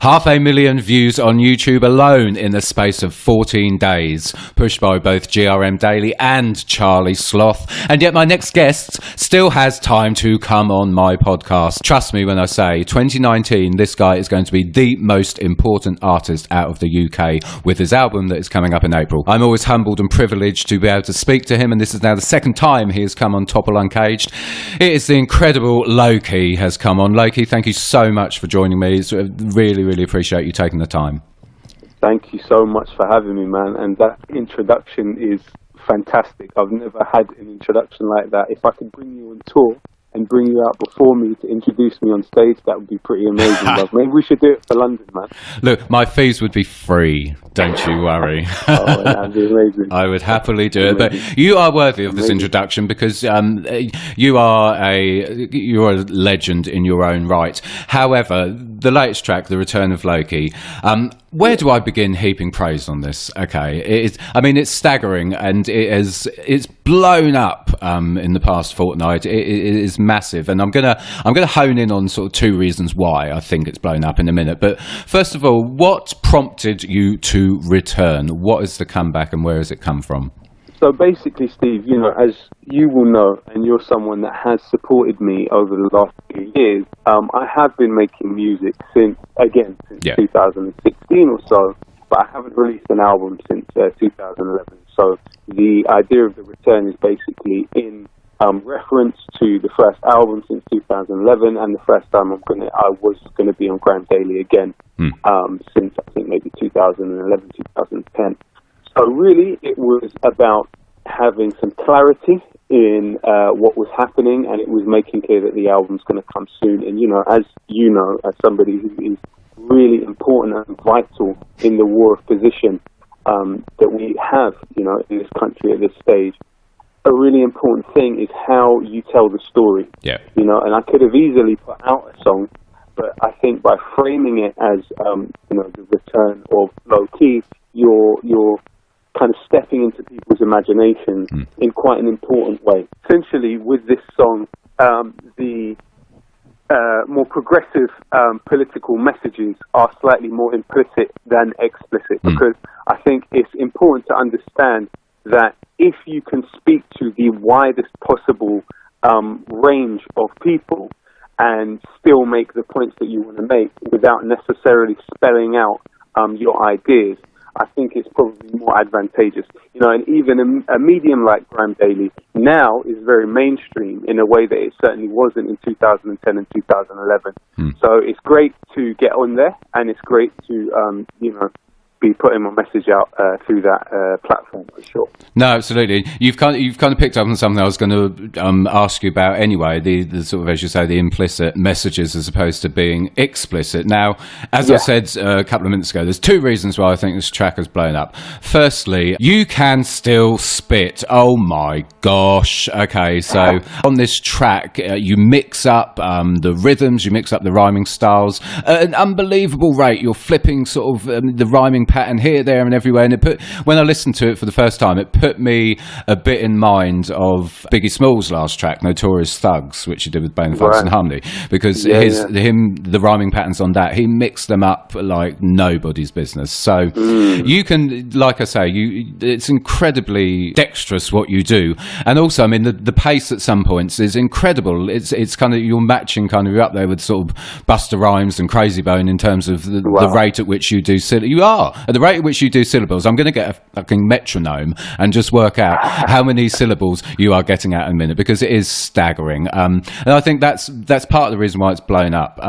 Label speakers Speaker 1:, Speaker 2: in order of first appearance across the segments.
Speaker 1: 500,000 views on YouTube alone in the space of 14 days, pushed by both GRM Daily and Charlie Sloth. And yet my next guest still has time to come on my podcast. Trust me when I say 2019, this guy is going to be the most important artist out of the UK with his album that is coming up in April. I'm always humbled and privileged to be able to speak to him, and this is now the second time he has come on Topple Uncaged. It is the incredible Loki has come on. Loki, thank you so much for joining me. It's really appreciate you taking the time.
Speaker 2: Thank you so much for having me, man. And that introduction is fantastic. I've never had an introduction like that. If I could bring you on tour and bring you out before me to introduce me on stage, that would be pretty amazing, love. Maybe we should do it for London, man.
Speaker 1: Look, my fees would be free. Don't you worry.
Speaker 2: Oh, that'd be amazing.
Speaker 1: I would happily do it. But you are worthy of this introduction because you're a legend in your own right. However, the latest track, The Return of Lowkey, where do I begin heaping praise on this? Okay, it's staggering, and it's blown up in the past fortnight. It is massive, and I'm gonna hone in on sort of two reasons why I think it's blown up in a minute. But first of all, what prompted you to return? What is the comeback, and where has it come from?
Speaker 2: So basically, Steve, as you will know, and you're someone that has supported me over the last few years, I have been making music since 2016 or so, but I haven't released an album since 2011. So the idea of the return is basically in reference to the first album since 2011, and the first time I was gonna be on Grime Daily again since I think maybe 2011, 2010. So really, it was about having some clarity in what was happening, and it was making clear that the album's going to come soon. And as somebody who is really important and vital in the war of position that we have, in this country at this stage, a really important thing is how you tell the story.
Speaker 1: Yeah.
Speaker 2: And I could have easily put out a song, but I think by framing it as the return of Loki, you're kind of stepping into people's imaginations in quite an important way. Essentially, with this song, the more progressive political messages are slightly more implicit than explicit, because I think it's important to understand that if you can speak to the widest possible range of people and still make the points that you want to make without necessarily spelling out your ideas, I think it's probably more advantageous. And even a medium like Grime Daily now is very mainstream in a way that it certainly wasn't in 2010 and 2011. So it's great to get on there, and it's great to, be putting my message out through that platform for sure.
Speaker 1: No, absolutely. You've kind of picked up on something I was going to ask you about anyway. The sort of, as you say, the implicit messages as opposed to being explicit. Now, as I said a couple of minutes ago, there's two reasons why I think this track has blown up. Firstly, you can still spit. Oh my gosh. Okay, so on this track, you mix up the rhythms, you mix up the rhyming styles at an unbelievable rate. You're flipping sort of the rhyming pattern here, there, and everywhere. And when I listened to it for the first time, it put me a bit in mind of Biggie Smalls' last track, Notorious Thugs, which he did with Bone Thugs and Harmony, because the rhyming patterns on that, he mixed them up like nobody's business. So you can, like I say, it's incredibly dexterous what you do, and also, I mean, the pace at some points is incredible. It's kind of, you're matching kind of, you're up there with sort of Busta Rhymes and Crazy Bone in terms of the rate at which you do at the rate at which you do syllables. I'm going to get a fucking metronome and just work out how many syllables you are getting out in a minute, because it is staggering. And I think that's part of the reason why it's blown up.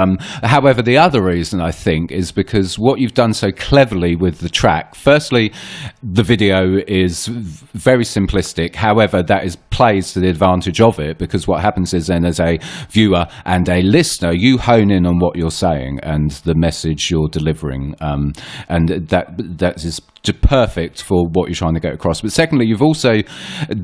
Speaker 1: However, the other reason, I think, is because what you've done so cleverly with the track, firstly, the video is very simplistic. However, that plays to the advantage of it, because what happens is then, as a viewer and a listener, you hone in on what you're saying and the message you're delivering. And that is perfect for what you're trying to get across. But secondly, you've also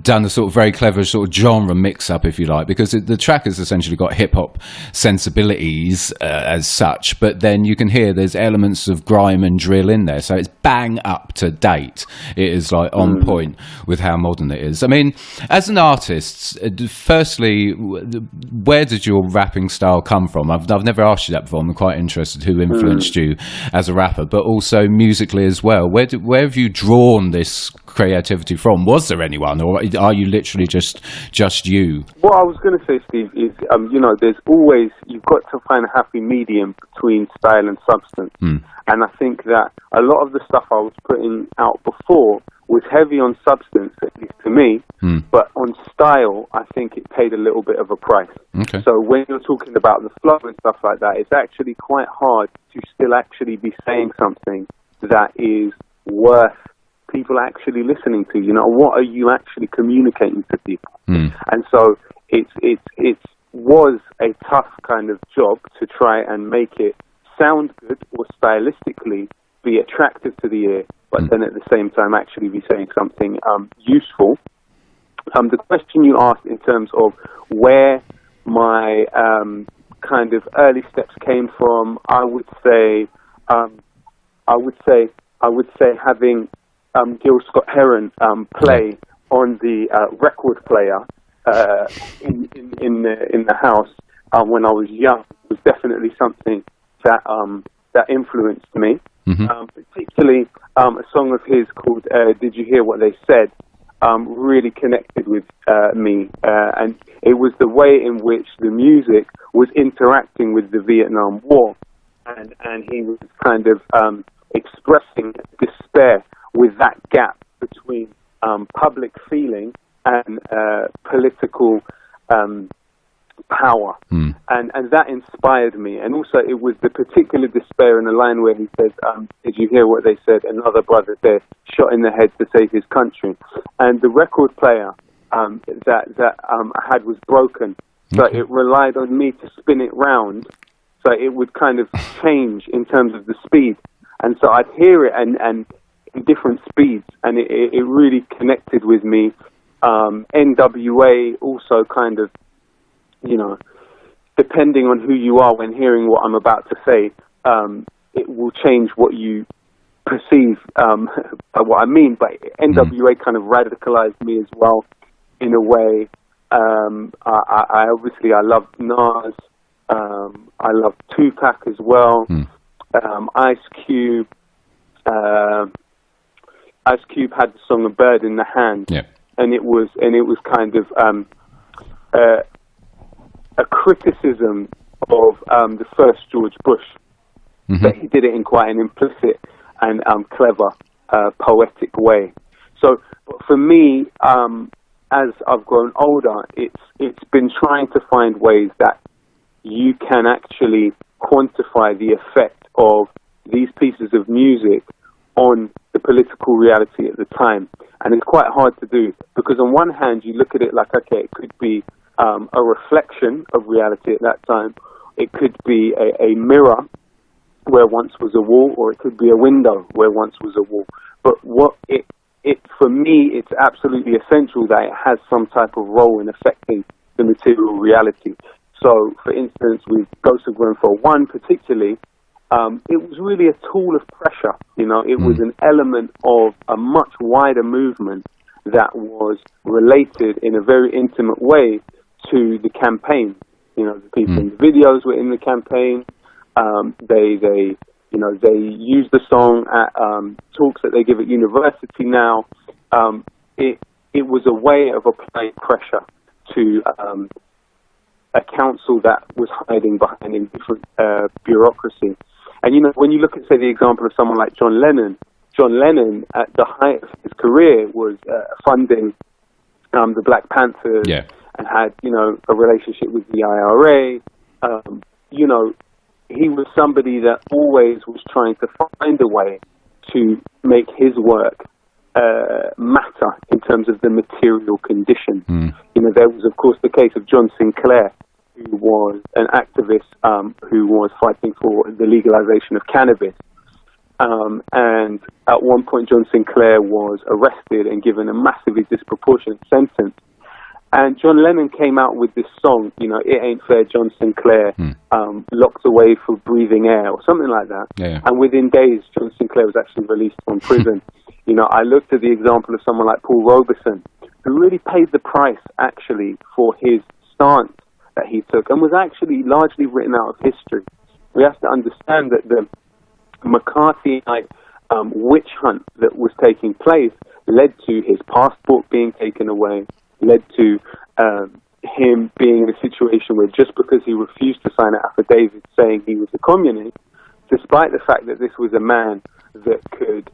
Speaker 1: done a sort of very clever sort of genre mix-up, if you like, because the track has essentially got hip-hop sensibilities as such, but then you can hear there's elements of grime and drill in there, so it's bang up to date. It is like on point with how modern it is. I mean, as an artist, firstly, where did your rapping style come from? I've never asked you that before. I'm quite interested who influenced you as a rapper, but also musically as well. Where have you drawn this creativity from? Was there anyone, or are you literally just you?
Speaker 2: What I was going to say, Steve, is there's always, you've got to find a happy medium between style and substance. And I think that a lot of the stuff I was putting out before was heavy on substance, at least to me, but on style, I think it paid a little bit of a price.
Speaker 1: Okay.
Speaker 2: So when you're talking about the flow and stuff like that, it's actually quite hard to still actually be saying something that is worth people actually listening to. What are you actually communicating to people? And so it was a tough kind of job to try and make it sound good or stylistically be attractive to the ear, but then at the same time actually be saying something useful. The question you asked in terms of where my kind of early steps came from, I would say having Gil Scott-Heron play on the record player in the house when I was young was definitely something that influenced me. Particularly a song of his called "Did You Hear What They Said?" really connected with me, and it was the way in which the music was interacting with the Vietnam War, and he was kind of expressing despair with that gap between public feeling and political power. And that inspired me. And also it was the particular despair in the line where he says, did you hear what they said? Another brother there shot in the head to save his country. And the record player that I had was broken. So it relied on me to spin it round so it would kind of change in terms of the speed. And so I'd hear it and in different speeds, and it really connected with me. NWA also kind of, depending on who you are when hearing what I'm about to say, it will change what you perceive by what I mean. But NWA kind of radicalized me as well in a way. I obviously love Nas. I love Tupac as well. Ice Cube. Ice Cube had the song "A Bird in the Hand," and it was kind of a criticism of the first George Bush. But he did it in quite an implicit and clever, poetic way. So for me, as I've grown older, it's been trying to find ways that you can actually quantify the effect of these pieces of music on the political reality at the time. And it's quite hard to do, because on one hand, you look at it like, okay, it could be a reflection of reality at that time. It could be a mirror where once was a wall, or it could be a window where once was a wall. But for me, it's absolutely essential that it has some type of role in affecting the material reality. So, for instance, with Ghost of Grenfell 1 particularly, it was really a tool of pressure. It was an element of a much wider movement that was related in a very intimate way to the campaign. The people in the videos were in the campaign. They use the song at talks that they give at university now. It was a way of applying pressure to a council that was hiding behind a different bureaucracy. And, when you look at, say, the example of someone like John Lennon at the height of his career was funding the Black Panthers and had, a relationship with the IRA. He was somebody that always was trying to find a way to make his work matter in terms of the material condition. There was, of course, the case of John Sinclair, who was an activist who was fighting for the legalization of cannabis. And at one point, John Sinclair was arrested and given a massively disproportionate sentence. And John Lennon came out with this song, you know, "It Ain't Fair, John Sinclair, locked away for breathing air," or something like that.
Speaker 1: Yeah.
Speaker 2: And within days, John Sinclair was actually released from prison. You know, I looked at the example of someone like Paul Robeson, who really paid the price, actually, for his stance that he took, and was actually largely written out of history. We have to understand that the McCarthyite witch hunt that was taking place led to his passport being taken away, led to him being in a situation where just because he refused to sign an affidavit saying he was a communist, despite the fact that this was a man that could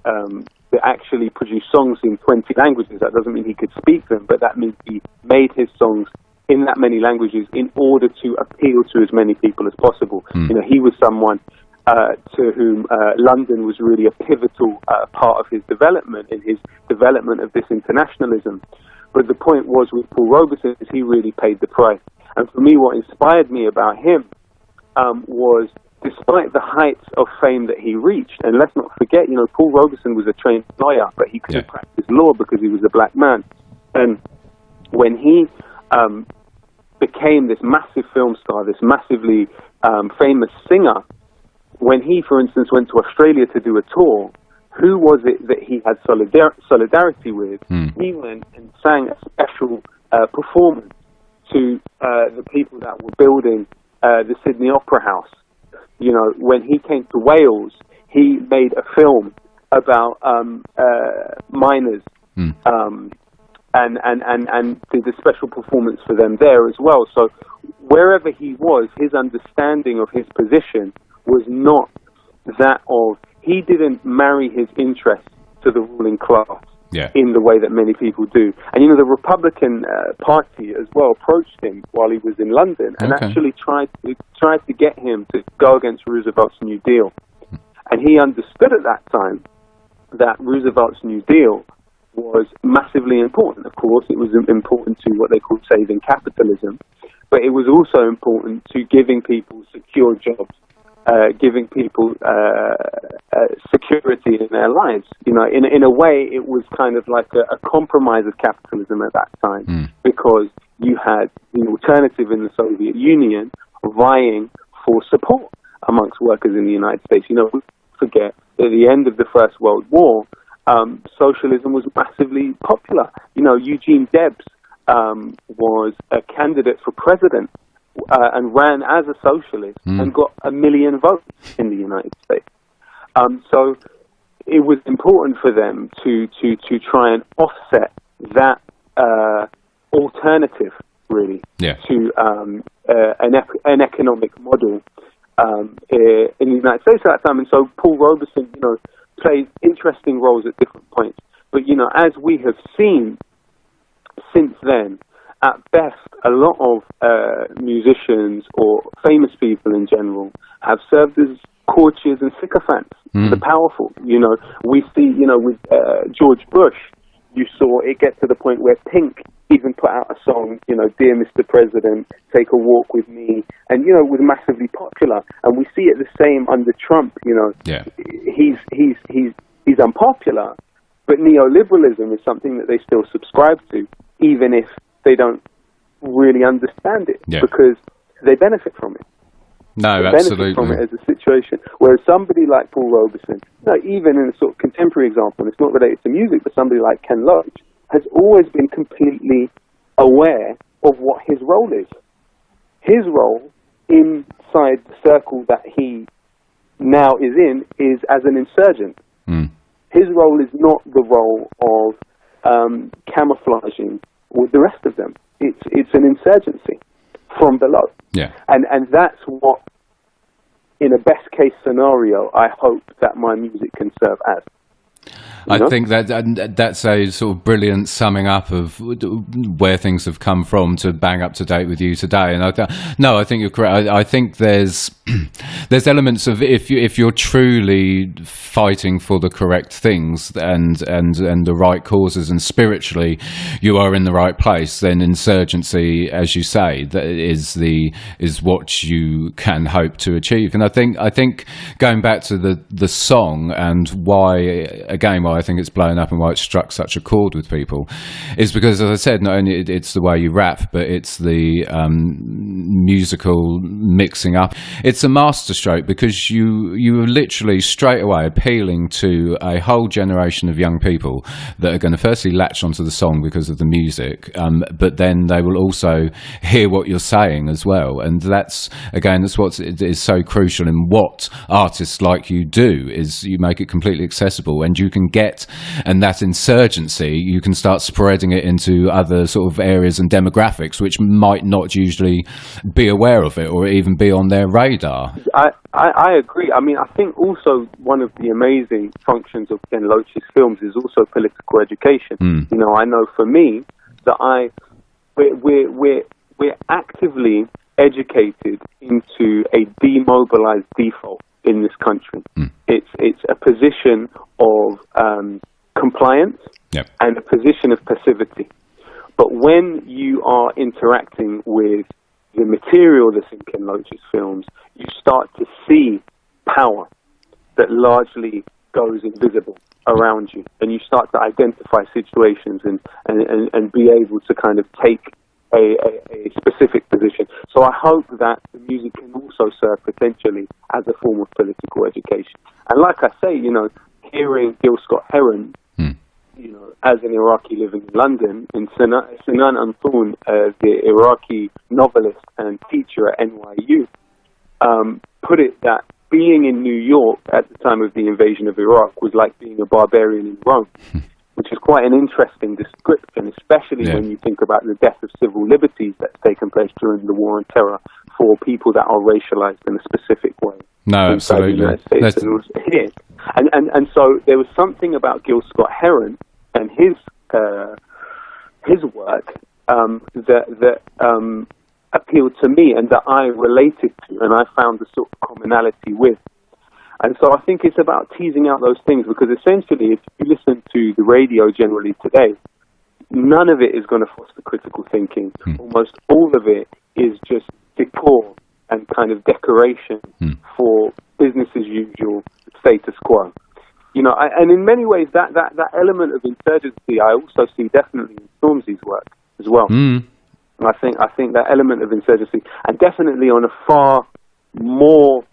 Speaker 2: that actually produce songs in 20 languages, that doesn't mean he could speak them, but that means he made his songs in that many languages in order to appeal to as many people as possible. You know, he was someone to whom London was really a pivotal part of his development, in his development of this internationalism. But the point was with Paul Robeson is he really paid the price. And for me, what inspired me about him was, despite the heights of fame that he reached, and let's not forget, you know, Paul Robeson was a trained lawyer, but he couldn't practice law because he was a black man. And when he became this massive film star, this massively famous singer, when he, for instance, went to Australia to do a tour, who was it that he had solidarity with? He went and sang a special performance to the people that were building the Sydney Opera House. You know, when he came to Wales, he made a film about miners and did a special performance for them there as well. So wherever he was, his understanding of his position was not that of, he didn't marry his interests to the ruling class in the way that many people do. And, you know, the Republican Party as well approached him while he was in London and actually tried to get him to go against Roosevelt's New Deal. And he understood at that time that Roosevelt's New Deal was massively important. Of course, it was important to what they called saving capitalism, but it was also important to giving people secure jobs, giving people security in their lives. You know, in a way, it was kind of like a compromise of capitalism at that time, because you had the alternative in the Soviet Union vying for support amongst workers in the United States. You know, we forget that at the end of the First World War, socialism was massively popular. You know, Eugene Debs was a candidate for president and ran as a socialist and got 1 million votes in the United States. So it was important for them to try and offset that alternative, really, to an economic model in the United States at that time. And so Paul Robeson, you know, played interesting roles at different points. But, you know, as we have seen since then, at best, a lot of musicians or famous people in general have served as courtiers and sycophants, the powerful. You know, we see, you know, with George Bush, you saw it get to the point where Pink even put out a song, you know, "Dear Mr. President, take a walk with me," and, you know, it was massively popular. And we see it the same under Trump. You know, he's unpopular, but neoliberalism is something that they still subscribe to, even if they don't really understand it, because they benefit from it.
Speaker 1: No,
Speaker 2: they
Speaker 1: absolutely.
Speaker 2: benefit from it as a situation. Whereas somebody like Paul Robeson, you know, even in a sort of contemporary example, and it's not related to music, but somebody like Ken Loach, has always been completely aware of what his role is. His role inside the circle that he now is in is as an insurgent. His role is not the role of camouflaging with the rest of them. It's an insurgency from below. And that's what, in a best case scenario, I hope that my music can serve as.
Speaker 1: I think that's a sort of brilliant summing up of where things have come from to bang up to date with you today. And I think you're correct. I think there's elements of if you're truly fighting for the correct things and the right causes, and spiritually you are in the right place, then insurgency, as you say, that is what you can hope to achieve. And I think going back to the song and why I think it's blown up and why it struck such a chord with people is because, as I said, not only it's the way you rap, but it's the musical mixing up. It's a masterstroke because you are literally straight away appealing to a whole generation of young people that are going to firstly latch onto the song because of the music, but then they will also hear what you're saying as well. And that's what is so crucial in what artists like you do, is you make it completely accessible, and you can and that insurgency, you can start spreading it into other sort of areas and demographics which might not usually be aware of it or even be on their radar.
Speaker 2: I agree. I mean, I think also one of the amazing functions of Ken Loach's films is also political education. You know, I know for me that we're actively educated into a demobilized default in this country. It's a position of compliance and a position of passivity. But when you are interacting with the material that's in Ken Loach's films, you start to see power that largely goes invisible around you, and you start to identify situations and be able to kind of take a specific position. So I hope that the music can also serve potentially as a form of political education. And like I say, you know, hearing Gil Scott-Heron, you know, as an Iraqi living in London, and Sinan Antoun, the Iraqi novelist and teacher at NYU, put it that being in New York at the time of the invasion of Iraq was like being a barbarian in Rome, which is quite an interesting description, especially when you think about the death of civil liberties that's taken place during the War on Terror for people that are racialized in a specific way.
Speaker 1: No, absolutely.
Speaker 2: And so there was something about Gil Scott-Heron and his work that appealed to me and that I related to, and I found a sort of commonality with. And so I think it's about teasing out those things, because essentially if you listen to the radio generally today, none of it is going to foster critical thinking. Almost all of it is just decor and kind of decoration for business as usual, status quo. You know, and in many ways that element of insurgency I also see definitely in Stormzy's work as well. And I think that element of insurgency, and definitely on a far more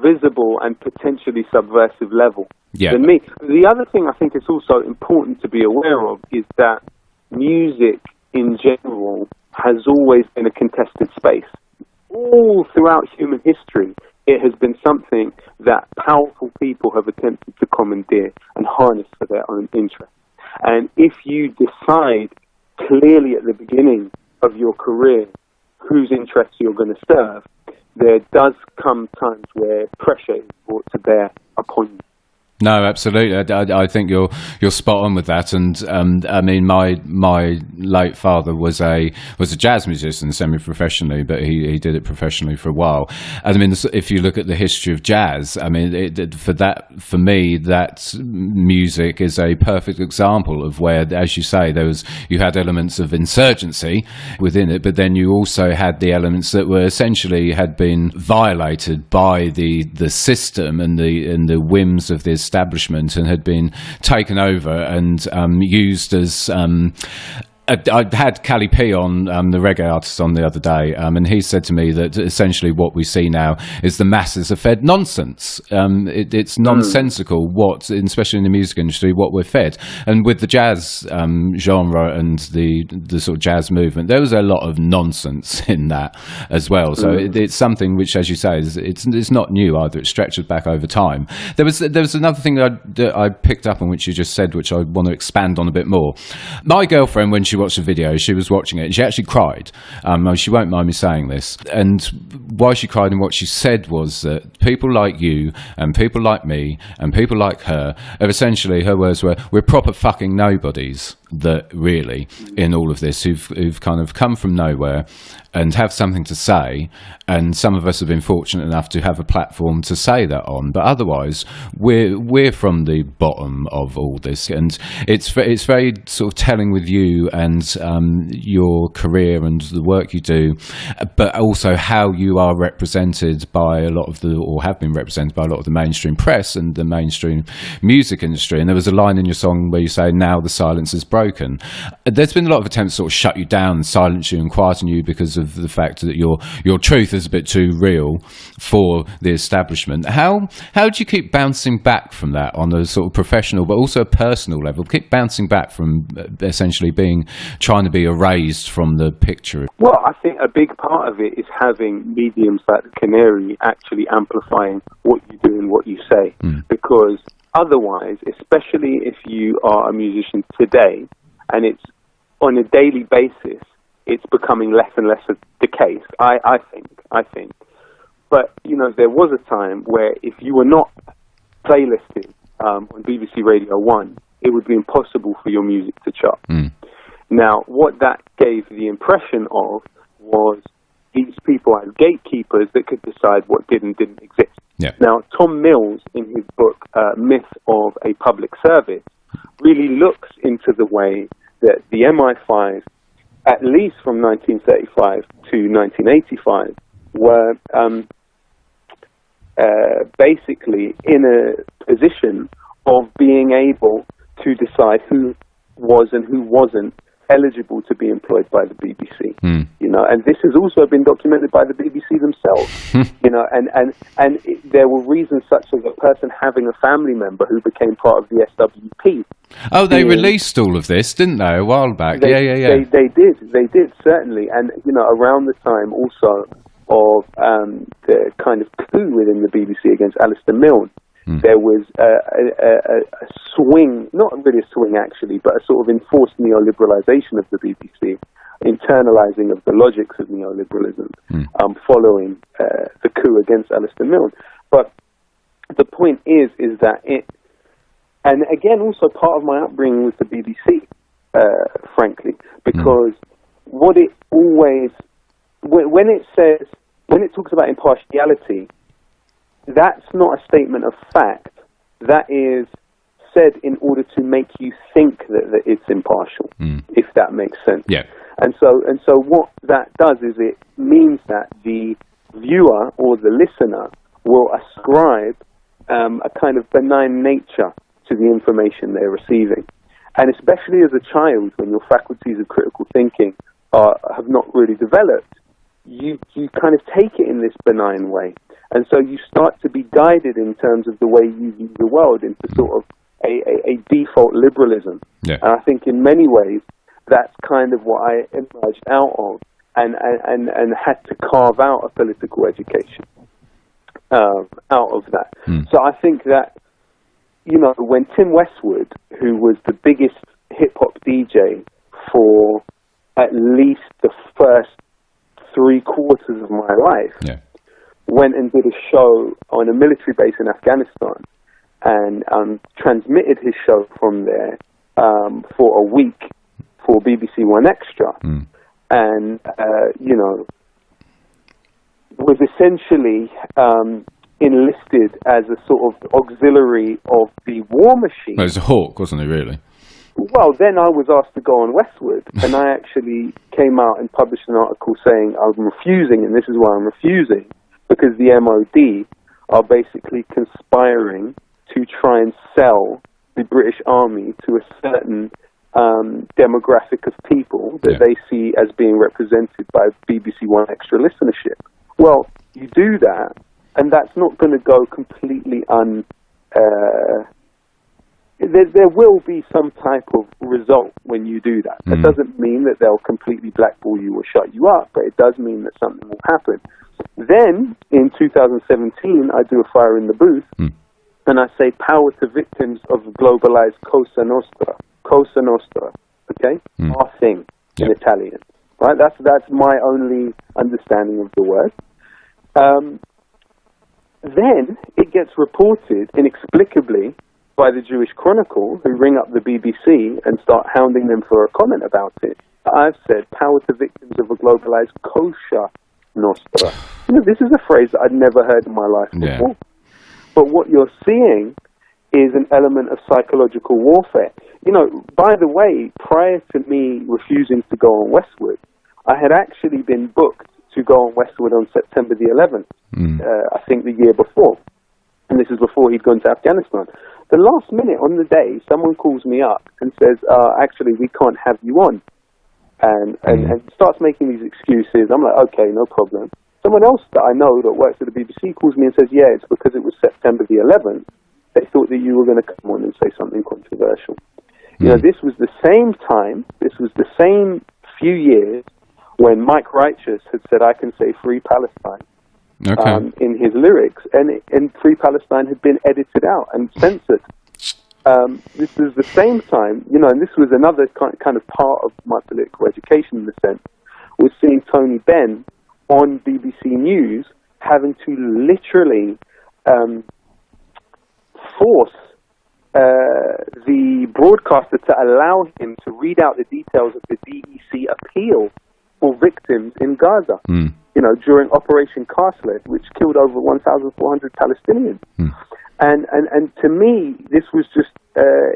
Speaker 2: visible and potentially subversive level than me. The other thing I think it's also important to be aware of is that music in general has always been a contested space. All throughout human history, it has been something that powerful people have attempted to commandeer and harness for their own interests. And if you decide clearly at the beginning of your career whose interests you're going to serve, there does come times where pressure is brought to bear upon you.
Speaker 1: No, absolutely. I think you're spot on with that. And I mean, my late father was a jazz musician semi-professionally, but he did it professionally for a while. And I mean, if you look at the history of jazz, I mean, for me, that music is a perfect example of where, as you say, you had elements of insurgency within it, but then you also had the elements that were essentially had been violated by the system and the whims of the establishment, and had been taken over and used as I had Cali P on, the reggae artist, on the other day, and he said to me that essentially what we see now is the masses are fed nonsense. It's nonsensical what, especially in the music industry, what we're fed. And with the jazz genre and the sort of jazz movement, there was a lot of nonsense in that as well. So it's something which, as you say, it's not new either. It stretches back over time. There was another thing that I picked up on, which you just said, which I want to expand on a bit more. My girlfriend, when she she watched the video, she was watching it, and she actually cried. She won't mind me saying this. And why she cried and what she said was that people like you and people like me and people like her have essentially, her words were, we're proper fucking nobodies, that really, in all of this, who've kind of come from nowhere and have something to say, and some of us have been fortunate enough to have a platform to say that on, but otherwise we're from the bottom of all this. And it's very sort of telling with you and your career and the work you do, but also how you are represented by a lot of or have been represented by a lot of the mainstream press and the mainstream music industry. And there was a line in your song where you say, now the silence is broken. There's been a lot of attempts to sort of shut you down, silence you and quieten you because of the fact that your truth is a bit too real for the establishment. How do you keep bouncing back from that on a sort of professional but also a personal level? Keep bouncing back from essentially trying to be erased from the picture.
Speaker 2: Well, I think a big part of it is having mediums like the Canary actually amplifying what you do and what you say. Because otherwise, especially if you are a musician today, and it's on a daily basis, it's becoming less and less the case, I think. But, there was a time where if you were not playlisted on BBC Radio 1, it would be impossible for your music to chart. Now, what that gave the impression of was these people as gatekeepers that could decide what did and didn't exist.
Speaker 1: Yeah.
Speaker 2: Now, Tom Mills, in his book, Myth of a Public Service, really looks into the way that the MI5, at least from 1935 to 1985, were basically in a position of being able to decide who was and who wasn't eligible to be employed by the BBC. And this has also been documented by the BBC themselves. And there were reasons such as a person having a family member who became part of the SWP.
Speaker 1: Oh, they released all of this, didn't they, a while back?
Speaker 2: They did, certainly. And, around the time also of the kind of coup within the BBC against Alistair Milne, there was a swing, not really a swing actually, but a sort of enforced neoliberalisation of the BBC, internalising of the logics of neoliberalism following the coup against Alistair Milne. But the point is that and again, also part of my upbringing with the BBC, frankly, because what it always, when it talks about impartiality, that's not a statement of fact. That is said in order to make you think that it's impartial, if that makes sense.
Speaker 1: Yeah.
Speaker 2: And so what that does is it means that the viewer or the listener will ascribe a kind of benign nature to the information they're receiving. And especially as a child, when your faculties of critical thinking have not really developed, you kind of take it in this benign way. And so you start to be guided in terms of the way you view the world into sort of a default liberalism.
Speaker 1: Yeah.
Speaker 2: And I think in many ways, that's kind of what I emerged out of and had to carve out a political education out of that. So I think that, when Tim Westwood, who was the biggest hip-hop DJ for at least the first 3/4 of my life, went and did a show on a military base in Afghanistan and transmitted his show from there for a week for BBC One Extra, and was essentially enlisted as a sort of auxiliary of the war machine.
Speaker 1: Well, it was a hawk, wasn't it, really?
Speaker 2: Well, then I was asked to go on Westwood, and I actually came out and published an article saying I'm refusing, and this is why I'm refusing, because the MOD are basically conspiring to try and sell the British Army to a certain demographic of people that they see as being represented by BBC One Extra listenership. Well, you do that, and that's not going to go completely there will be some type of result when you do that. That doesn't mean that they'll completely blackball you or shut you up, but it does mean that something will happen. Then, in 2017, I do a Fire in the Booth, and I say, power to victims of globalized Cosa Nostra. Cosa Nostra. okay? Our thing in Italian, right? That's my only understanding of the word. Then it gets reported inexplicably by the Jewish Chronicle, who ring up the BBC and start hounding them for a comment about it. I've said, power to victims of a globalized kosher nostra. This is a phrase that I'd never heard in my life before. But what you're seeing is an element of psychological warfare. By the way, prior to me refusing to go on Westwood, I had actually been booked to go on Westwood on September the 11th, I think the year before. And this is before he'd gone to Afghanistan. The last minute on the day, someone calls me up and says, actually, we can't have you on. And starts making these excuses. I'm like, okay, no problem. Someone else that I know that works at the BBC calls me and says, yeah, it's because it was September the 11th. They thought that you were going to come on and say something controversial. This was the same time, this was the same few years when Mike Righteous had said, I can say Free Palestine in his lyrics, and Free Palestine had been edited out and censored. This was the same time, and this was another kind of part of my political education in a sense, was seeing Tony Benn on BBC News having to literally force the broadcaster to allow him to read out the details of the DEC appeal for victims in Gaza, during Operation Carsled, which killed over 1,400 Palestinians. And to me, this was just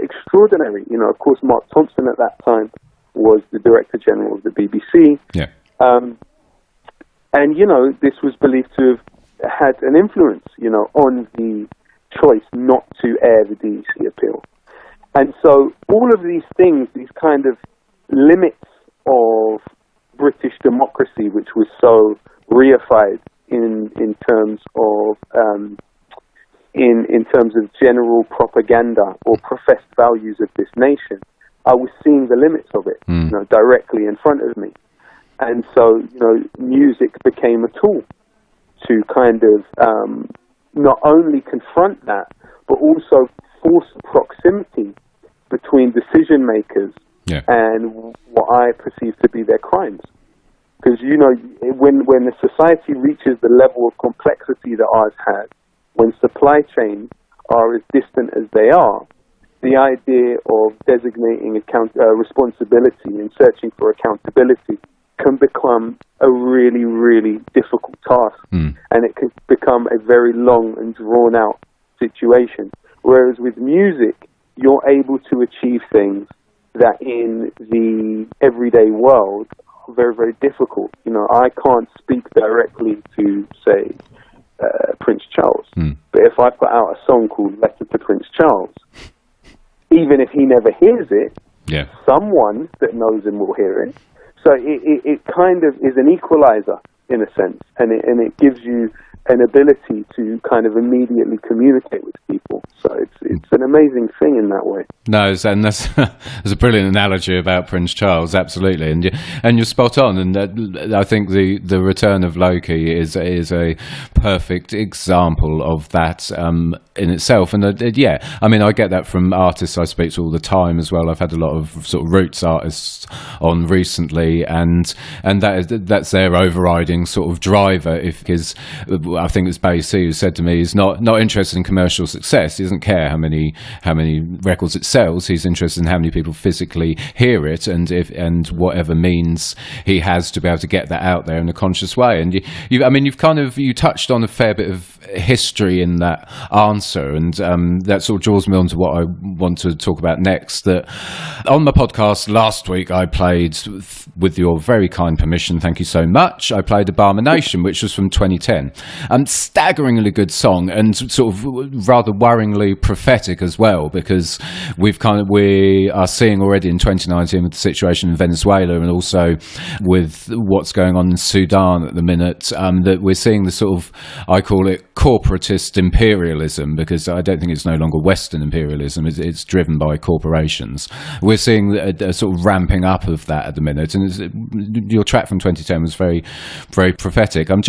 Speaker 2: extraordinary. Of course, Mark Thompson at that time was the Director General of the BBC.
Speaker 1: Yeah.
Speaker 2: And, this was believed to have had an influence, on the choice not to air the DEC appeal. And so all of these things, these kind of limits of British democracy, which was so reified in terms of in terms of general propaganda or professed values of this nation, I was seeing the limits of it, directly in front of me. And so, music became a tool to kind of not only confront that, but also force proximity between decision makers and what I perceive to be their crimes. Because, when a society reaches the level of complexity that ours has, when supply chains are as distant as they are, the idea of designating responsibility and searching for accountability can become a really, really difficult task. And it can become a very long and drawn-out situation. Whereas with music, you're able to achieve things that in the everyday world are very, very difficult. I can't speak directly to, say, Prince Charles. But if I put out a song called Letter to Prince Charles, even if he never hears it, someone that knows him will hear it. So it kind of is an equalizer in a sense, and it gives you an ability to kind of immediately communicate with people. So it's an amazing thing in that way.
Speaker 1: No, and that's a brilliant analogy about Prince Charles, absolutely, and you're spot on. And I think the Return of Lowkey is a perfect example of that in itself. And I mean, I get that from artists I speak to all the time as well. I've had a lot of sort of roots artists on recently, and that's their overriding sort of driver. Because I think it's Basie who said to me, he's not interested in commercial success. He doesn't care how many records it sells. He's interested in how many people physically hear it, and whatever means he has to be able to get that out there in a conscious way. And you touched on a fair bit of history in that answer, and that sort of draws me on to what I want to talk about next. That on my podcast last week, I played, with your very kind permission, thank you so much, I played Abomination, which was from 2010. Staggeringly good song, and sort of rather worryingly prophetic as well, because we are seeing already in 2019 with the situation in Venezuela, and also with what's going on in Sudan at the minute, that we're seeing the sort of, I call it, corporatist imperialism, because I don't think it's no longer Western imperialism. It's driven by corporations. We're seeing a sort of ramping up of that at the minute, and your track from 2010 was very, very prophetic. I'm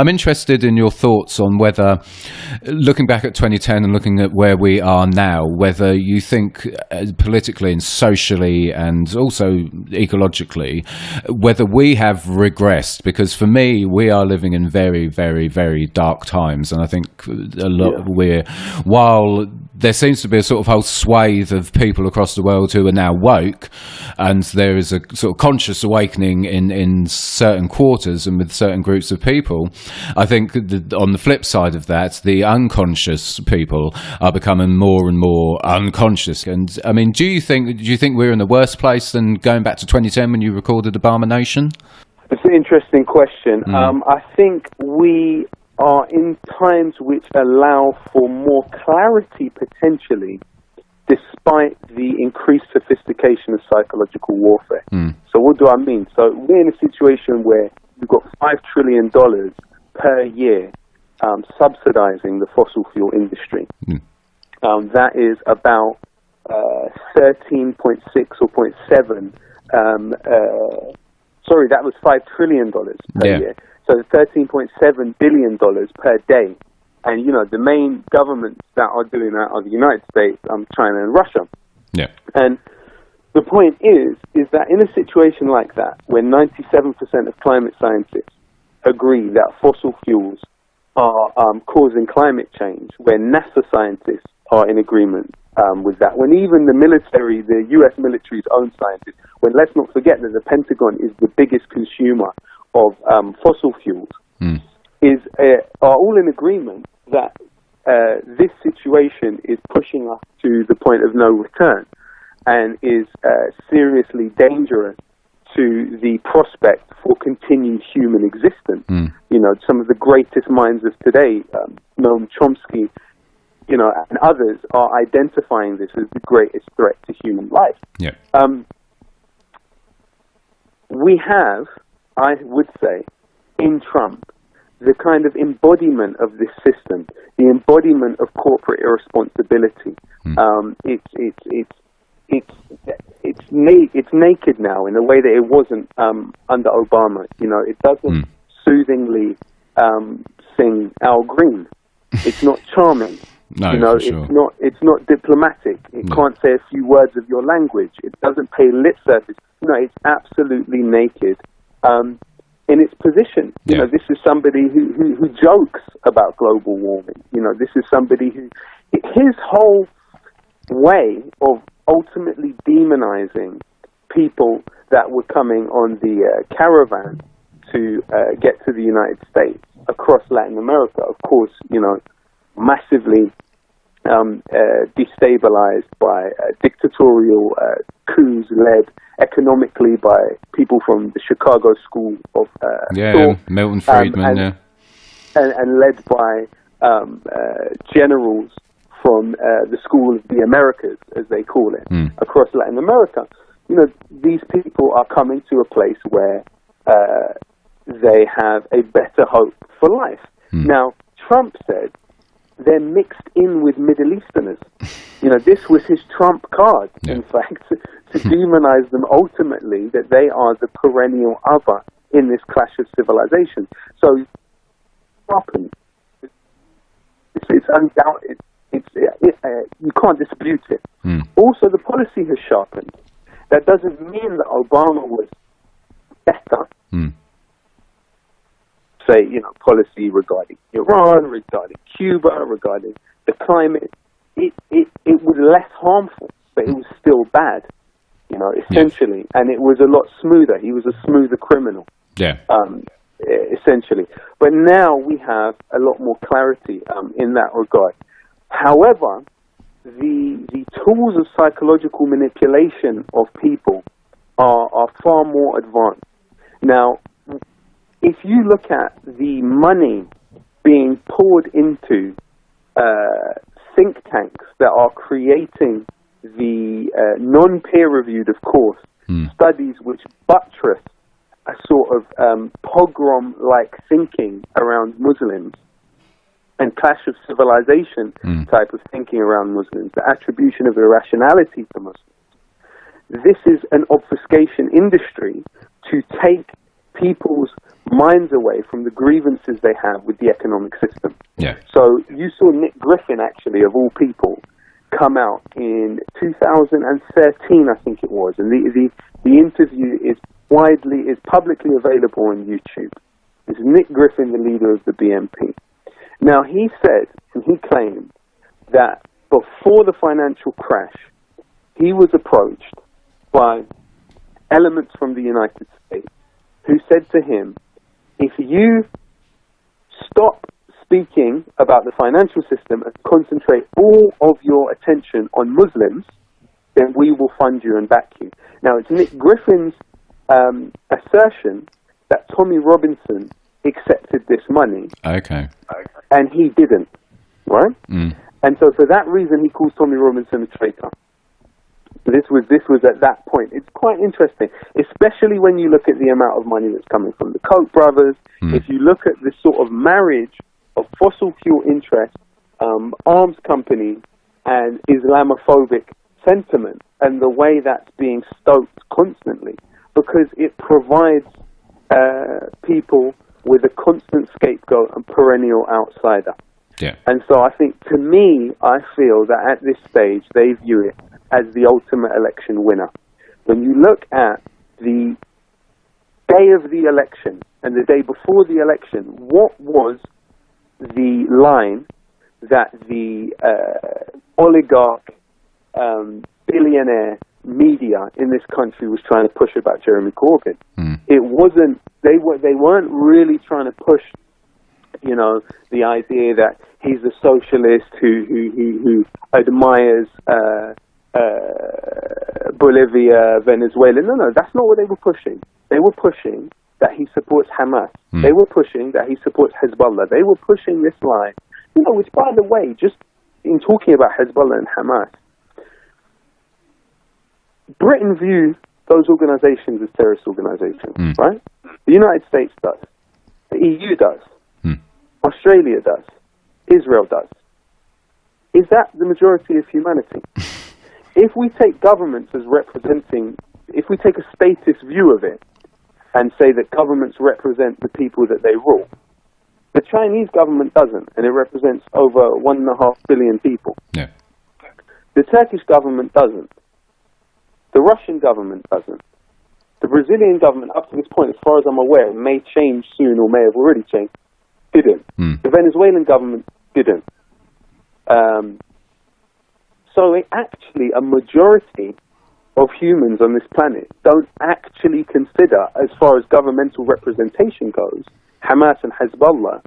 Speaker 1: interested in your thoughts on whether, looking back at 2010 and looking at where we are now, whether you think politically and socially and also ecologically, whether we have regressed. Because for me, we are living in very, very, very dark times, and I think while there seems to be a sort of whole swathe of people across the world who are now woke, and there is a sort of conscious awakening in certain quarters and with certain groups of people, I think on the flip side of that, the unconscious people are becoming more and more unconscious. And I mean, do you think we're in a worse place than going back to 2010 when you recorded Abomination?
Speaker 2: It's an interesting question. I think we are in times which allow for more clarity potentially, despite the increased sophistication of psychological warfare. So what do I mean? So we're in a situation where we've got $5 trillion per year subsidizing the fossil fuel industry. That is about 13.6 or 0.7. Sorry, that was $5 trillion per year. So $13.7 billion per day. And, you know, the main governments that are doing that are the United States, China and Russia. Yeah. And the point is that in a situation like that, where 97% of climate scientists agree that fossil fuels are causing climate change, where NASA scientists are in agreement with that, when even the military, the U.S. military's own scientists, when let's not forget that the Pentagon is the biggest consumer of fossil fuels, are all in agreement that this situation is pushing us to the point of no return and is seriously dangerous to the prospect for continued human existence. You know, some of the greatest minds of today, Noam Chomsky, you know, and others are identifying this as the greatest threat to human life. We have, I would say, in Trump, the kind of embodiment of this system, the embodiment of corporate irresponsibility. It's naked now in a way that it wasn't under Obama. You know, it doesn't soothingly sing Al Green. It's not charming.
Speaker 1: No,
Speaker 2: you know, it's not diplomatic. It can't say a few words of your language. It doesn't pay lip service. No, it's absolutely naked in its position. You know, this is somebody who jokes about global warming. You know, this is somebody who, his whole way of ultimately demonizing people that were coming on the caravan to get to the United States across Latin America, of course, you know, massively destabilized by dictatorial coups led economically by people from the Chicago School of thought,
Speaker 1: Milton Friedman,
Speaker 2: and led by generals from the School of the Americas, as they call it, across Latin America. You know, these people are coming to a place where they have a better hope for life. Now, Trump said they're mixed in with Middle Easterners. You know, this was his trump card, in fact, to demonize them ultimately, that they are the perennial other in this clash of civilizations. So, it's undoubted. You can't dispute it. Also, the policy has sharpened. That doesn't mean that Obama was better. Say, you know, policy regarding Iran, regarding Cuba, regarding the climate. It was less harmful, but it was still bad, you know, essentially. And it was a lot smoother. He was a smoother criminal. Essentially. But now we have a lot more clarity in that regard. However, the tools of psychological manipulation of people are far more advanced. Now, if you look at the money being poured into think tanks that are creating the non-peer-reviewed, of course, studies which buttress a sort of pogrom-like thinking around Muslims, and clash of civilization type of thinking around Muslims, the attribution of irrationality to Muslims. This is an obfuscation industry to take people's minds away from the grievances they have with the economic system.
Speaker 1: Yeah.
Speaker 2: So you saw Nick Griffin, actually, of all people, come out in 2013, I think it was, and the interview is publicly available on YouTube. It's Nick Griffin, the leader of the BNP. Now, he said, and he claimed, that before the financial crash, he was approached by elements from the United States who said to him, if you stop speaking about the financial system and concentrate all of your attention on Muslims, then we will fund you and back you. Now, it's Nick Griffin's assertion that Tommy Robinson accepted this money.
Speaker 1: Okay.
Speaker 2: And he didn't, right? And so for that reason, he calls Tommy Robinson a traitor. This was at that point. It's quite interesting, especially when you look at the amount of money that's coming from the Koch brothers. If you look at this sort of marriage of fossil fuel interests, arms companies, and Islamophobic sentiment, and the way that's being stoked constantly, because it provides people with a constant scapegoat and perennial outsider.
Speaker 1: Yeah.
Speaker 2: And so I think, to me, I feel that at this stage, they view it as the ultimate election winner. When you look at the day of the election and the day before the election, what was the line that the oligarch, billionaire media in this country was trying to push about Jeremy Corbyn? It wasn't, they weren't really trying to push, you know, the idea that he's a socialist who admires Bolivia, Venezuela. No, that's not what they were pushing. They were pushing that he supports Hamas. They were pushing that he supports Hezbollah. They were pushing this line, you know, which, by the way, just in talking about Hezbollah and Hamas, Britain view those organizations as terrorist organizations, right? The United States does. The EU does. Australia does. Israel does. Is that the majority of humanity? If we take governments as representing, if we take a statist view of it and say that governments represent the people that they rule, the Chinese government doesn't, and it represents over 1.5 billion people.
Speaker 1: Yeah.
Speaker 2: The Turkish government doesn't. The Russian government doesn't. The Brazilian government, up to this point, as far as I'm aware, may change soon or may have already changed, didn't. The Venezuelan government didn't. So actually, a majority of humans on this planet don't actually consider, as far as governmental representation goes, Hamas and Hezbollah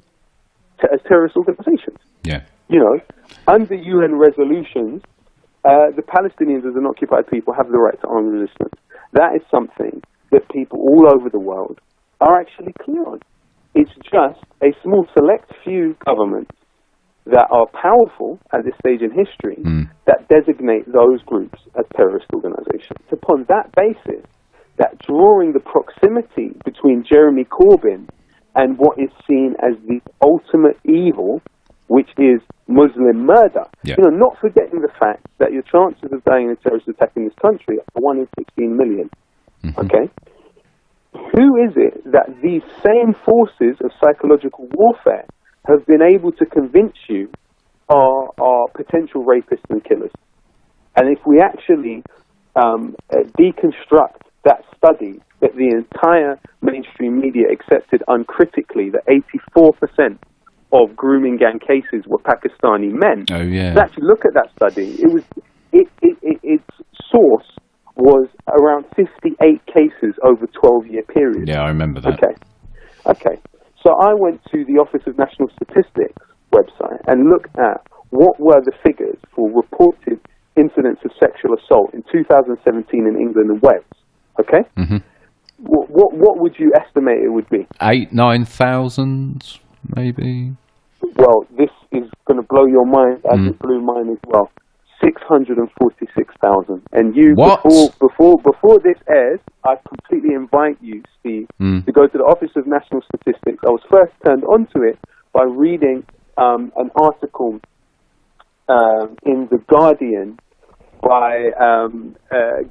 Speaker 2: as terrorist organizations.
Speaker 1: Yeah.
Speaker 2: You know, under UN resolutions, the Palestinians as an occupied people have the right to armed resistance. That is something that people all over the world are actually clear on. It's just a small select few governments that are powerful at this stage in history that designate those groups as terrorist organizations. It's upon that basis that, drawing the proximity between Jeremy Corbyn and what is seen as the ultimate evil, which is Muslim murder, you know, not forgetting the fact that your chances of dying in a terrorist attack in this country are 1 in 16 million. Okay? Who is it that these same forces of psychological warfare have been able to convince you are potential rapists and killers? And if we actually deconstruct that study that the entire mainstream media accepted uncritically, that 84% of grooming gang cases were Pakistani men.
Speaker 1: Oh, yeah.
Speaker 2: To actually look at that study, its source was around 58 cases over a 12-year period.
Speaker 1: Yeah, I remember that.
Speaker 2: Okay. So I went to the Office of National Statistics website and looked at what were the figures for reported incidents of sexual assault in 2017 in England and Wales. Okay? What would you estimate it would be?
Speaker 1: 8,000-9,000, maybe?
Speaker 2: Well, this is going to blow your mind, as it blew mine as well. 646,000. And you, before this airs, I completely invite you, Steve, to go to the Office of National Statistics. I was first turned onto it by reading an article in The Guardian by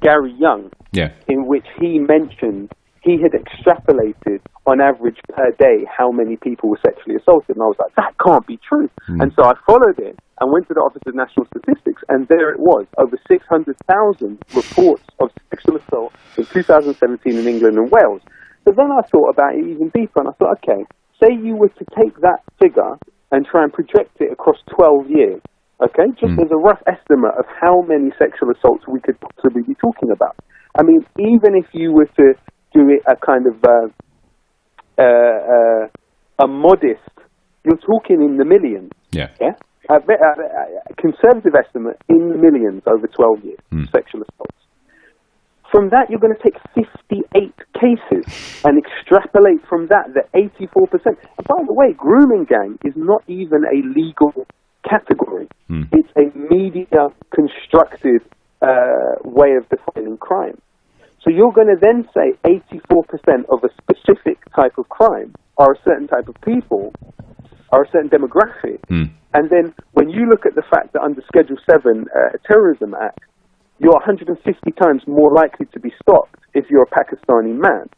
Speaker 2: Gary Young, in which he mentioned he had extrapolated on average per day how many people were sexually assaulted. And I was like, that can't be true. And so I followed it and went to the Office of National Statistics, and there it was, over 600,000 reports of sexual assault in 2017 in England and Wales. So then I thought about it even deeper, and I thought, okay, say you were to take that figure and try and project it across 12 years, okay, just as a rough estimate of how many sexual assaults we could possibly be talking about. I mean, even if you were to do it a kind of a modest, you're talking in the millions. Yeah. A conservative estimate in the millions over 12 years, sexual assaults. From that, you're going to take 58 cases and extrapolate from that the 84%. And by the way, grooming gang is not even a legal category. It's a media constructed way of defining crime. So you're going to then say 84% of a specific type of crime are a certain type of people, are a certain demographic. And then when you look at the fact that under Schedule 7 Terrorism Act, you're 150 times more likely to be stopped if you're a Pakistani man.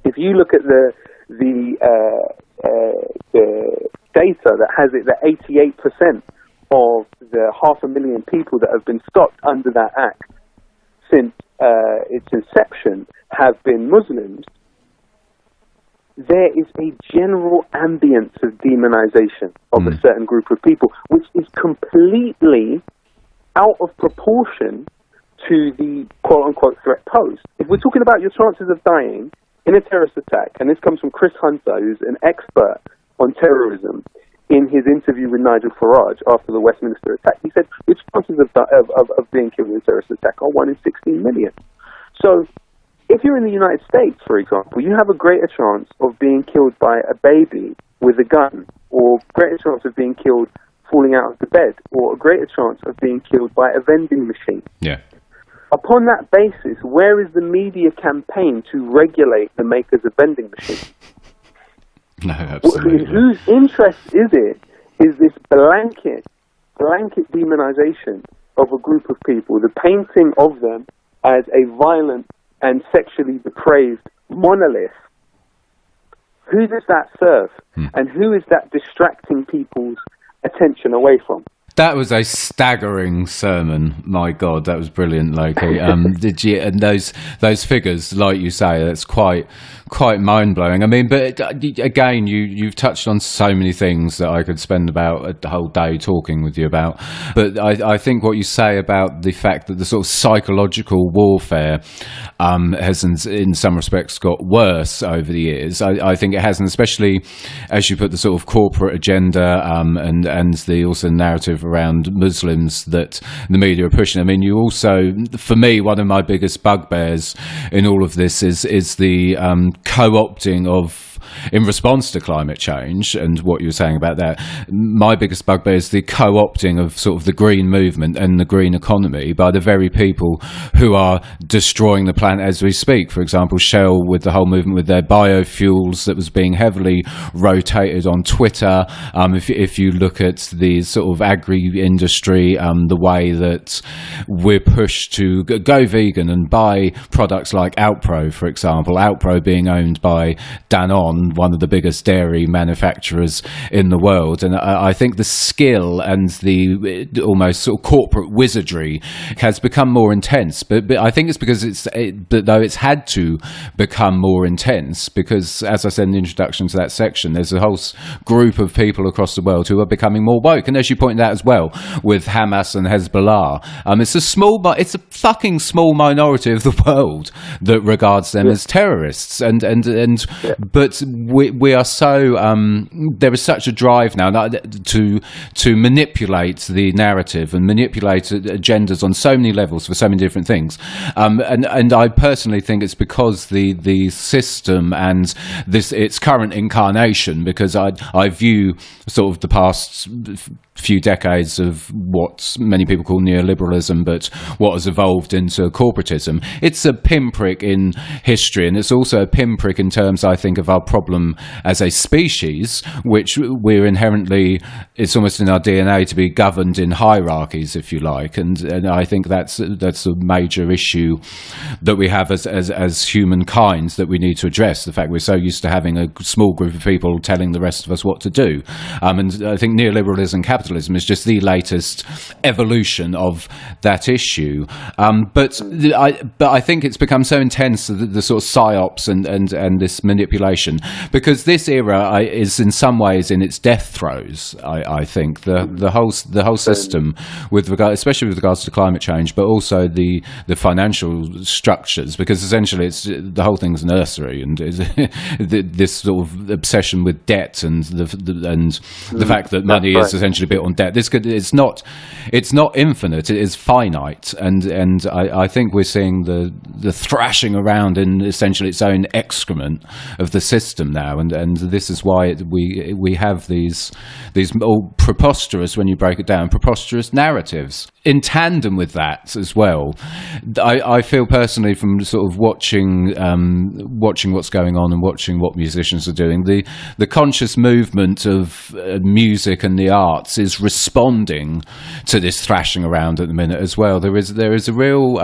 Speaker 2: If you look at the data that has it that 88% of the 500,000 people that have been stopped under that act since its inception have been Muslims, there is a general ambience of demonization of a certain group of people, which is completely out of proportion to the quote-unquote threat posed. If we're talking about your chances of dying in a terrorist attack, and this comes from Chris Hunter, who's an expert on terrorism, in his interview with Nigel Farage after the Westminster attack, he said, your chances of being killed in a terrorist attack are 1 in 16 million. So, if you're in the United States, for example, you have a greater chance of being killed by a baby with a gun, or greater chance of being killed falling out of the bed, or a greater chance of being killed by a vending machine. Upon that basis, where is the media campaign to regulate the makers of vending machines?
Speaker 1: No, absolutely.
Speaker 2: Whose interest is this blanket demonization of a group of people, the painting of them as a violent and sexually depraved monolith? Who does that serve? And who is that distracting people's attention away from?
Speaker 1: That was a staggering sermon. My God, that was brilliant, Loki. Did you? And those figures, like you say, that's quite mind blowing. I mean, but again, you've touched on so many things that I could spend about a whole day talking with you about. But I think what you say about the fact that the sort of psychological warfare has, in some respects, got worse over the years. I think it has, and especially as you put the sort of corporate agenda and the also narrative around Muslims that the media are pushing. I mean, you also, for me, one of my biggest bugbears in all of this is the co-opting of, in response to climate change and what you were saying about that, my biggest bugbear is the co-opting of sort of the green movement and the green economy by the very people who are destroying the planet as we speak. For example, Shell with the whole movement with their biofuels that was being heavily rotated on Twitter. If you look at the sort of agri-industry, the way that we're pushed to go vegan and buy products like Outpro, for example, Outpro being owned by Danone, one of the biggest dairy manufacturers in the world. And I think the skill and the almost sort of corporate wizardry has become more intense. But I think it's because though it's had to become more intense, because as I said in the introduction to that section, there's a whole group of people across the world who are becoming more woke. And as you pointed out as well, with Hamas and Hezbollah, it's a fucking small minority of the world that regards them as terrorists. But we are so there is such a drive now to manipulate the narrative and manipulate agendas on so many levels for so many different things, and I personally think it's because the system and its current incarnation, because I view sort of the past few decades of what many people call neoliberalism, but what has evolved into corporatism. It's a pinprick in history, and it's also a pinprick in terms, I think, of our problem as a species, which we're inherently, it's almost in our DNA to be governed in hierarchies, if you like, and I think that's a major issue that we have as humankind that we need to address. The fact we're so used to having a small group of people telling the rest of us what to do, and I think neoliberalism and capitalism is just the latest evolution of that issue. But I think it's become so intense, the sort of psyops and this manipulation, because this era is in some ways in its death throes. I think the whole system, especially with regards to climate change, but also the financial structures, because essentially it's the whole thing's nursery, and this sort of obsession with debt and the fact that money is essentially built on debt. It's not infinite; it is finite, and I think we're seeing the thrashing around in essentially its own excrement of the system now, and this is why we have these all preposterous, when you break it down, preposterous narratives. In tandem with that as well, I feel personally, from sort of watching what's going on and watching what musicians are doing, the conscious movement of music and the arts is responding to this thrashing around at the minute as well. There is a real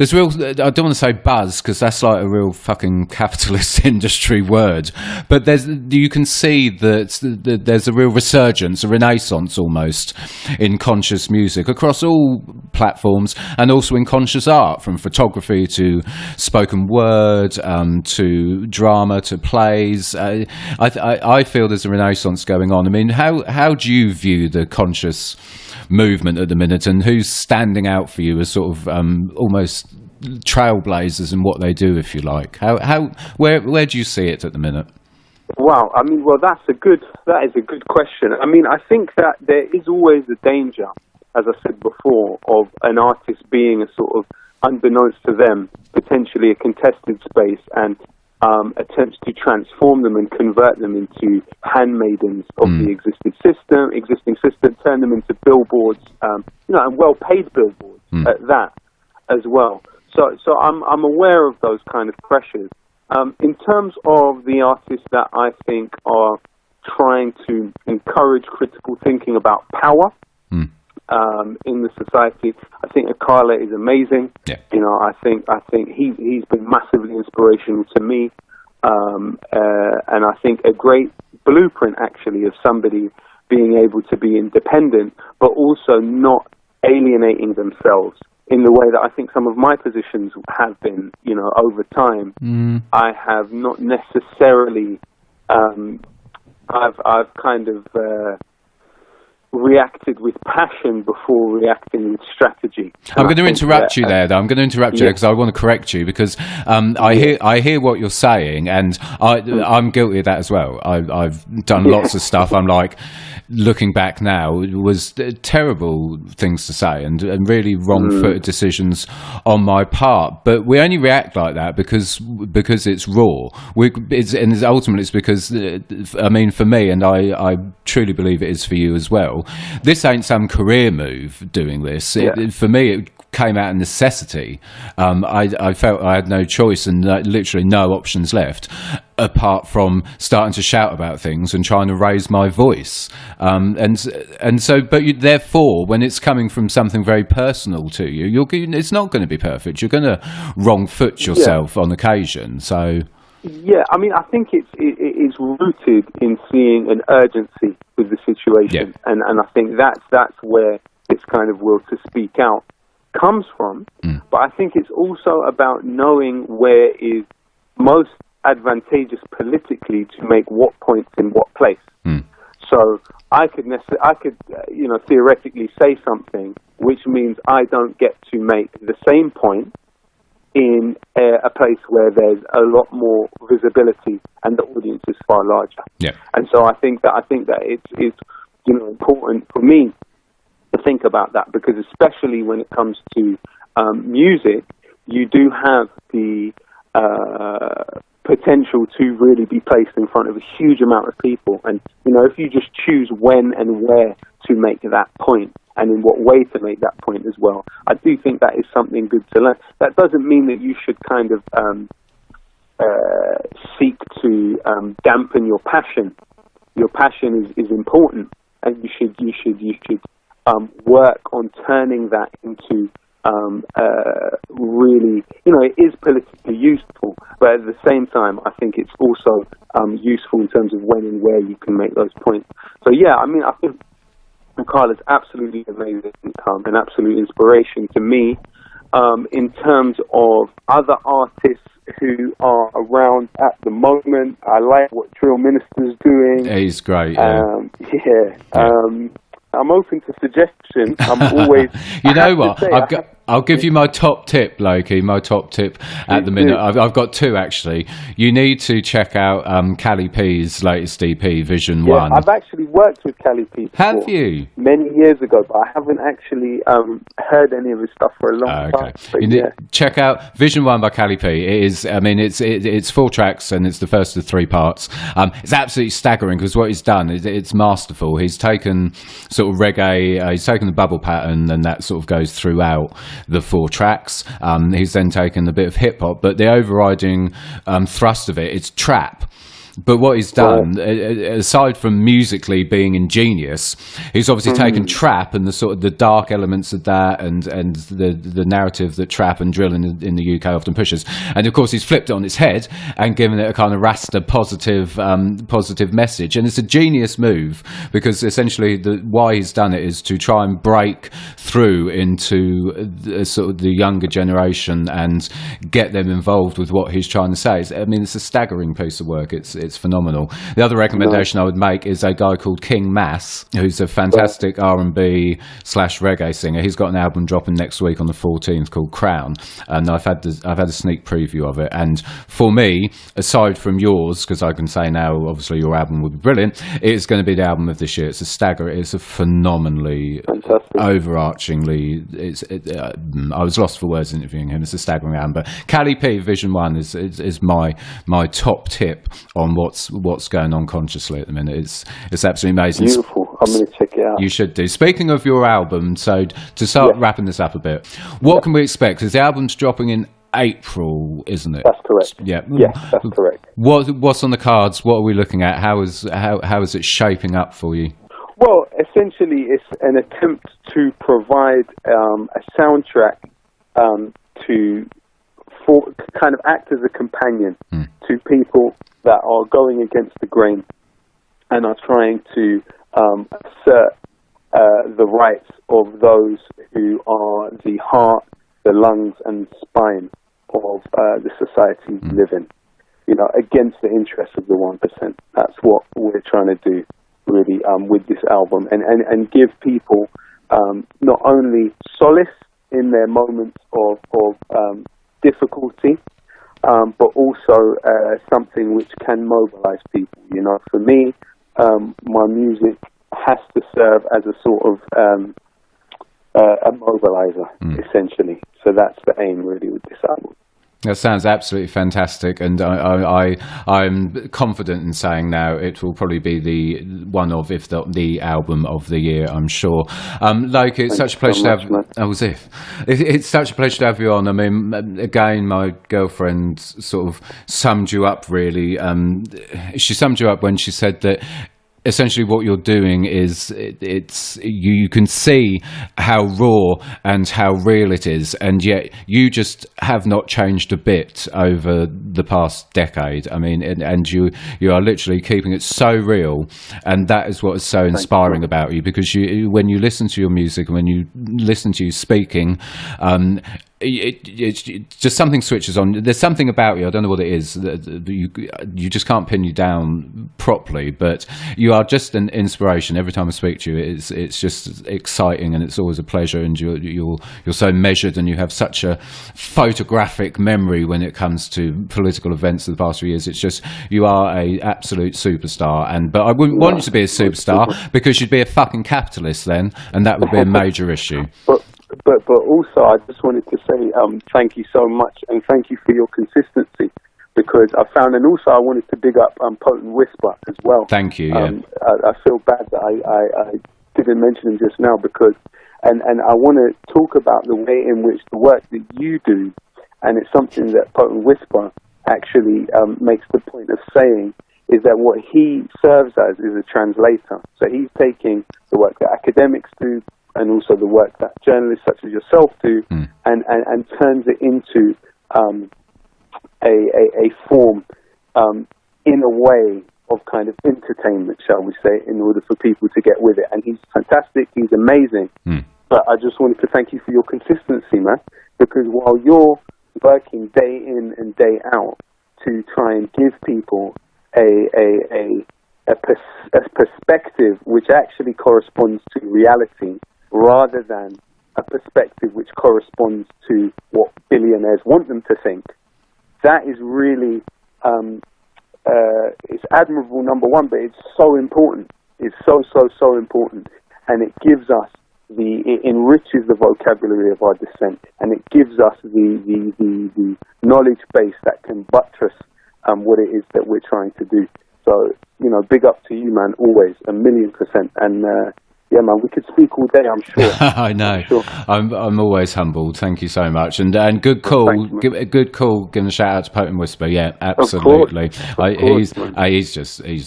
Speaker 1: I don't want to say buzz, because that's like a real fucking capitalist industry word, but you can see that there's a real resurgence, a renaissance almost, in conscious music across all platforms, and also in conscious art, from photography to spoken word, to drama, to plays. I feel there's a renaissance going on. I mean, how do you view the conscious movement at the minute, and who's standing out for you as sort of almost trailblazers in what they do, if you like? Where do you see it at the minute?
Speaker 2: Wow, I mean, that is a good question. I mean, I think that there is always a danger, as I said before, of an artist being a sort of, unbeknownst to them, potentially a contested space, and attempts to transform them and convert them into handmaidens of the existing system, turn them into billboards, and well-paid billboards at that as well. So I'm aware of those kind of pressures. In terms of the artists that I think are trying to encourage critical thinking about power in the society, I think Akala is amazing. Yeah. I think he's been massively inspirational to me, and I think a great blueprint actually of somebody being able to be independent, but also not alienating themselves in the way that I think some of my positions have been. Over time, I have not necessarily. I've kind of reacted with passion before reacting with strategy.
Speaker 1: I'm going to interrupt you there, though. I'm going to interrupt you because I want to correct you, because I hear what you're saying, and I'm guilty of that as well. I've done lots of stuff. I'm like, looking back now, it was terrible things to say and really wrong-footed decisions on my part. But we only react like that because it's raw. Ultimately it's because, I mean, for me, and I truly believe it is for you as well, this ain't some career move doing this. For me, it came out of necessity. I felt I had no choice and literally no options left apart from starting to shout about things and trying to raise my voice. Therefore, when it's coming from something very personal to you, it's not going to be perfect. You're going to wrong foot yourself on occasion. So.
Speaker 2: Yeah, I mean, I think it is rooted in seeing an urgency with the situation, and I think that's where this kind of will to speak out comes from. But I think it's also about knowing where is most advantageous politically to make what points in what place. So I could theoretically say something which means I don't get to make the same point in a place where there's a lot more visibility and the audience is far larger. Yeah. And so I think that it's important for me to think about that, because especially when it comes to music, you do have the potential to really be placed in front of a huge amount of people. And, if you just choose when and where to make that point, and in what way to make that point as well, I do think that is something good to learn. That doesn't mean that you should kind of seek to dampen your passion. Your passion is important, and you should work on turning that into really, it is politically useful, but at the same time, I think it's also useful in terms of when and where you can make those points. So yeah, I mean, I think Carla's absolutely amazing, an absolute inspiration to me. In terms of other artists who are around at the moment, I like what Drill Minister's doing.
Speaker 1: He's great. Yeah.
Speaker 2: I'm open to suggestions. I'm always.
Speaker 1: You know what? I'll give you my top tip, Loki. My top tip at the minute. I've got two actually. You need to check out Cali P's latest EP, Vision One.
Speaker 2: I've actually worked with Cali P before,
Speaker 1: have you?
Speaker 2: Many years ago, but I haven't actually heard any of his stuff for a long time. But
Speaker 1: check out Vision One by Cali P. It is. I mean, it's 4 tracks and it's the first of 3 parts. It's absolutely staggering because what he's done it's masterful. He's taken sort of reggae. He's taken the bubble pattern and that sort of goes throughout the 4 tracks. He's then taken a bit of hip hop, but the overriding thrust of it's trap. But what he's done, aside from musically being ingenious, he's obviously taken trap and the sort of the dark elements of that, and the narrative that trap and drill in the UK often pushes, and of course he's flipped it on its head and given it a kind of Rasta positive message. And it's a genius move because essentially why he's done it is to try and break through into sort of the younger generation and get them involved with what he's trying to say. It's a staggering piece of work. It's phenomenal. The other recommendation I would make is a guy called King Mass, who's a fantastic R&B/reggae singer. He's got an album dropping next week on the 14th called Crown, and I've had a sneak preview of it. And for me, aside from yours, because I can say now, obviously your album would be brilliant, it's going to be the album of this year. It's a phenomenally, overarchingly. I was lost for words interviewing him. It's a staggering album. But Cali P Vision One is my top tip on what's going on consciously at the minute. It's absolutely amazing.
Speaker 2: Beautiful. I'm going to check it out.
Speaker 1: You should do. Speaking of your album, so to start wrapping this up a bit, what can we expect? Because the album's dropping in April, isn't it?
Speaker 2: That's correct.
Speaker 1: Yeah.
Speaker 2: Yes, that's correct.
Speaker 1: What's on the cards? What are we looking at? How is it shaping up for you?
Speaker 2: Well, essentially, it's an attempt to provide a soundtrack to kind of act as a companion to people that are going against the grain and are trying to assert the rights of those who are the heart, the lungs, and spine of the society we live in. Against the interests of the 1%. That's what we're trying to do, really, with this album, and give people not only solace in their moments of difficulty, but also something which can mobilize people. For me, my music has to serve as a sort of a mobilizer, essentially. So that's the aim, really, with this album.
Speaker 1: That sounds absolutely fantastic, and I'm confident in saying now it will probably be the one of, if not the album of the year, I'm sure. Loki, it's such a pleasure to have. It's such a pleasure to have you on. I mean, again, my girlfriend sort of summed you up really. She summed you up when she said that essentially what you're doing is you can see how raw and how real it is, and yet you just have not changed a bit over the past decade. I mean, and you are literally keeping it so real, and that is what is so inspiring about you, because when you listen to your music and when you listen to you speaking, it's just something switches on. There's something about you, I don't know what it is, that you just can't pin you down properly, but you are just an inspiration. Every time I speak to you, it's just exciting, and it's always a pleasure, and you're so measured, and you have such a photographic memory when it comes to political events of the past few years. It's just, you are a absolute superstar, but I wouldn't want you to be a superstar, because you'd be a fucking capitalist then, and that would be a major issue.
Speaker 2: But also, I just wanted to say thank you so much, and thank you for your consistency, because I found, and also I wanted to big up Potent Whisper as well.
Speaker 1: Thank you. Yeah.
Speaker 2: I feel bad that I didn't mention him just now, because, and I want to talk about the way in which the work that you do, and it's something that Potent Whisper actually makes the point of saying is that what he serves as is a translator. So he's taking the work that academics do and also the work that journalists such as yourself do and turns it into a form in a way of kind of entertainment, shall we say, in order for people to get with it. And he's fantastic, he's amazing. But I just wanted to thank you for your consistency, man, because while you're working day in and day out to try and give people a perspective which actually corresponds to reality rather than a perspective which corresponds to what billionaires want them to think, that is really it's admirable, number one, but it's so important. It's so important, and it gives us it enriches the vocabulary of our dissent, and it gives us the knowledge base that can buttress what it is that we're trying to do. So, big up to you, man, always, 1,000,000%. And yeah, man, we could speak all day, I'm sure.
Speaker 1: I know. Sure. I'm always humbled. Thank you so much. And good call. Good call. Giving a shout out to Potent Whisper. Yeah, absolutely. He's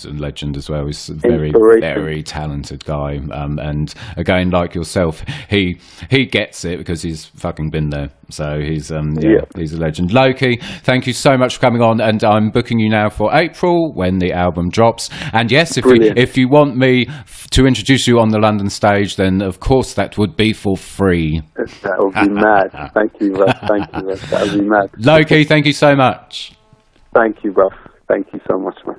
Speaker 1: a legend as well. He's a very talented guy. And again, like yourself, he gets it because he's fucking been there. So he's he's a legend. Loki, thank you so much for coming on, and I'm booking you now for April when the album drops. And yes, if you want me to introduce you on the London stage, then of course that would be for free.
Speaker 2: That would be mad. Thank you, Russ. That would be mad.
Speaker 1: Loki, thank you so much.
Speaker 2: Thank you, Russ. Thank you so much, man.